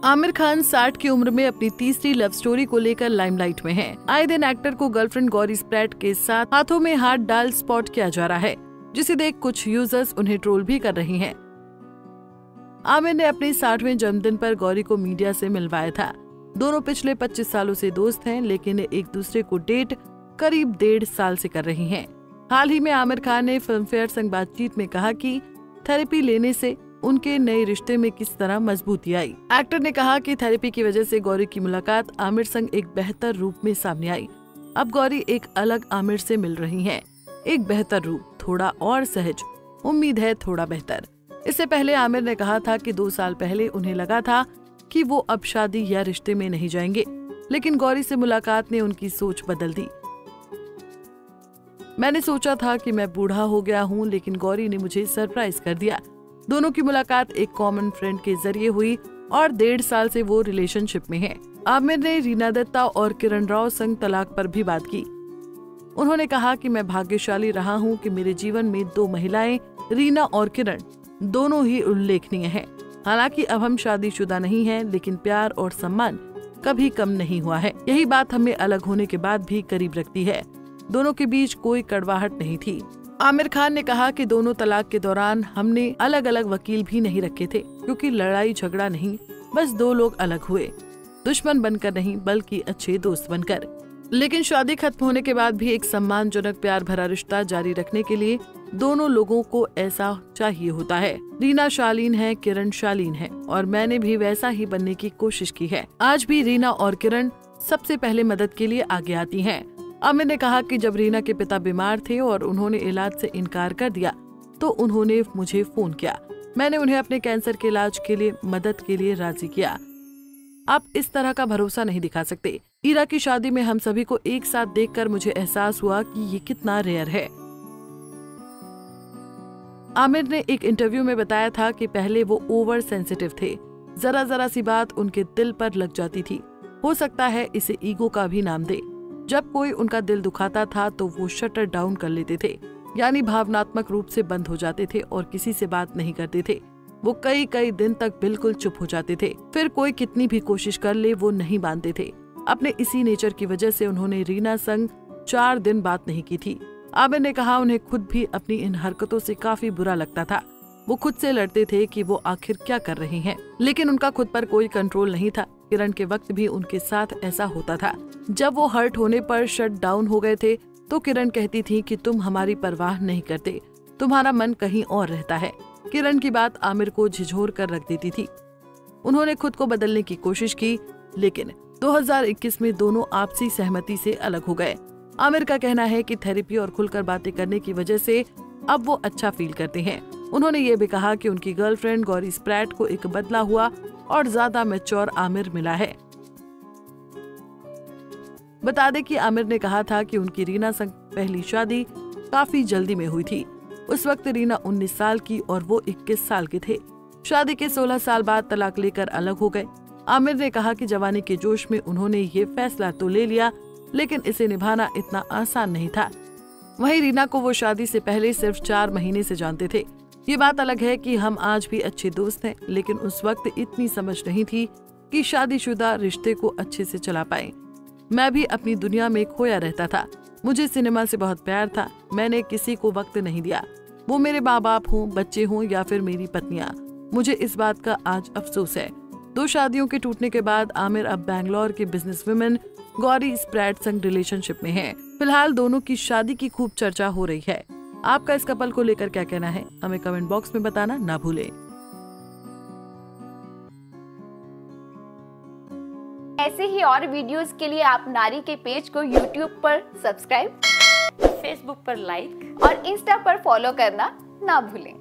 आमिर खान 60 की उम्र में अपनी तीसरी लव स्टोरी को लेकर लाइमलाइट में हैं। आए दिन एक्टर को गर्लफ्रेंड गौरी स्प्रैट के साथ हाथों में हाथ डाल स्पॉट किया जा रहा है, जिसे देख कुछ यूजर्स उन्हें ट्रोल भी कर रही हैं। आमिर ने अपने 60वें जन्मदिन पर गौरी को मीडिया से मिलवाया था। दोनों पिछले 25 सालों से दोस्त हैं, लेकिन एक दूसरे को डेट करीब 1.5 साल से कर रही हैं। हाल ही में आमिर खान ने फिल्मफेयर संग बातचीत में कहा कि थेरेपी लेने से उनके नए रिश्ते में किस तरह मजबूती आई। एक्टर ने कहा कि थेरेपी की वजह से गौरी की मुलाकात आमिर संग एक बेहतर रूप में सामने आई। अब गौरी एक अलग आमिर से मिल रही हैं, एक बेहतर रूप, थोड़ा और सहज, उम्मीद है थोड़ा बेहतर। इससे पहले आमिर ने कहा था कि 2 साल पहले उन्हें लगा था कि वो अब शादी या रिश्ते में नहीं जाएंगे, लेकिन गौरी से मुलाकात ने उनकी सोच बदल दी। मैंने सोचा था कि मैं बूढ़ा हो गया हूँ, लेकिन गौरी ने मुझे सरप्राइज कर दिया। दोनों की मुलाकात एक कॉमन फ्रेंड के जरिए हुई और 1.5 साल से वो रिलेशनशिप में हैं। आमिर ने रीना दत्ता और किरण राव संग तलाक पर भी बात की। उन्होंने कहा कि मैं भाग्यशाली रहा हूं कि मेरे जीवन में 2 महिलाएं, रीना और किरण, दोनों ही उल्लेखनीय हैं। हालांकि अब हम शादीशुदा नहीं हैं, लेकिन प्यार और सम्मान कभी कम नहीं हुआ है। यही बात हमें अलग होने के बाद भी करीब रखती है। दोनों के बीच कोई कड़वाहट नहीं थी। आमिर खान ने कहा कि दोनों तलाक के दौरान हमने अलग अलग वकील भी नहीं रखे थे, क्योंकि लड़ाई झगड़ा नहीं, बस 2 लोग अलग हुए, दुश्मन बनकर नहीं बल्कि अच्छे दोस्त बनकर। लेकिन शादी खत्म होने के बाद भी एक सम्मानजनक प्यार भरा रिश्ता जारी रखने के लिए दोनों लोगों को ऐसा चाहिए होता है। रीना शालीन है, किरण शालीन है, और मैंने भी वैसा ही बनने की कोशिश की है। आज भी रीना और किरण सबसे पहले मदद के लिए आगे आती हैं। आमिर ने कहा कि जब रीना के पिता बीमार थे और उन्होंने इलाज से इनकार कर दिया, तो उन्होंने मुझे फोन किया। मैंने उन्हें अपने कैंसर के इलाज के लिए मदद के लिए राजी किया। आप इस तरह का भरोसा नहीं दिखा सकते। ईरा की शादी में हम सभी को एक साथ देखकर मुझे एहसास हुआ कि ये कितना रेयर है। आमिर ने एक इंटरव्यू में बताया था कि पहले वो ओवर सेंसिटिव थे, जरा सी बात उनके दिल पर लग जाती थी। हो सकता है इसे ईगो का भी नाम दे। जब कोई उनका दिल दुखाता था तो वो शटर डाउन कर लेते थे, यानी भावनात्मक रूप से बंद हो जाते थे और किसी से बात नहीं करते थे। वो कई दिन तक बिल्कुल चुप हो जाते थे, फिर कोई कितनी भी कोशिश कर ले वो नहीं बांधते थे। अपने इसी नेचर की वजह से उन्होंने रीना संग 4 दिन बात नहीं की थी। आमिर ने कहा उन्हें खुद भी अपनी इन हरकतों से काफी बुरा लगता था। वो खुद से लड़ते थे कि वो आखिर क्या कर रहे हैं, लेकिन उनका खुद पर कोई कंट्रोल नहीं था। किरण के वक्त भी उनके साथ ऐसा होता था। जब वो हर्ट होने पर शट डाउन हो गए थे, तो किरण कहती थी कि तुम हमारी परवाह नहीं करते, तुम्हारा मन कहीं और रहता है। किरण की बात आमिर को झिझोर कर रख देती थी। उन्होंने खुद को बदलने की कोशिश की, लेकिन 2021 में दोनों आपसी सहमति से अलग हो गए। आमिर का कहना है कि थेरेपी और खुलकर बातें करने की वजह से अब वो अच्छा फील करते हैं। उन्होंने ये भी कहा कि उनकी गर्लफ्रेंड गौरी स्प्रैट को एक बदला हुआ और ज्यादा मैच्योर आमिर मिला है। बता दें कि आमिर ने कहा था कि उनकी रीना संग पहली शादी काफी जल्दी में हुई थी। उस वक्त रीना 19 साल की और वो 21 साल के थे। शादी के 16 साल बाद तलाक लेकर अलग हो गए। आमिर ने कहा कि जवानी के जोश में उन्होंने ये फैसला तो ले लिया, लेकिन इसे निभाना इतना आसान नहीं था। वहीं रीना को वो शादी से पहले सिर्फ 4 महीने से जानते थे। ये बात अलग है कि हम आज भी अच्छे दोस्त हैं, लेकिन उस वक्त इतनी समझ नहीं थी कि शादीशुदा रिश्ते को अच्छे से चला पाए। मैं भी अपनी दुनिया में खोया रहता था। मुझे सिनेमा से बहुत प्यार था। मैंने किसी को वक्त नहीं दिया, वो मेरे माँ बाप हों, बच्चे हों या फिर मेरी पत्नियां। मुझे इस बात का आज अफसोस है। 2 शादियों के टूटने के बाद आमिर अब बैंगलोर के बिजनेस वुमेन गौरी स्प्रैट संग रिलेशनशिप में हैं। फिलहाल दोनों की शादी की खूब चर्चा हो रही है। आपका इस कपल को लेकर क्या कहना है, हमें कमेंट बॉक्स में बताना ना भूलें। ऐसे ही और वीडियोस के लिए आप नारी के पेज को YouTube पर सब्सक्राइब, फेसबुक पर लाइक और इंस्टा पर फॉलो करना ना भूलें।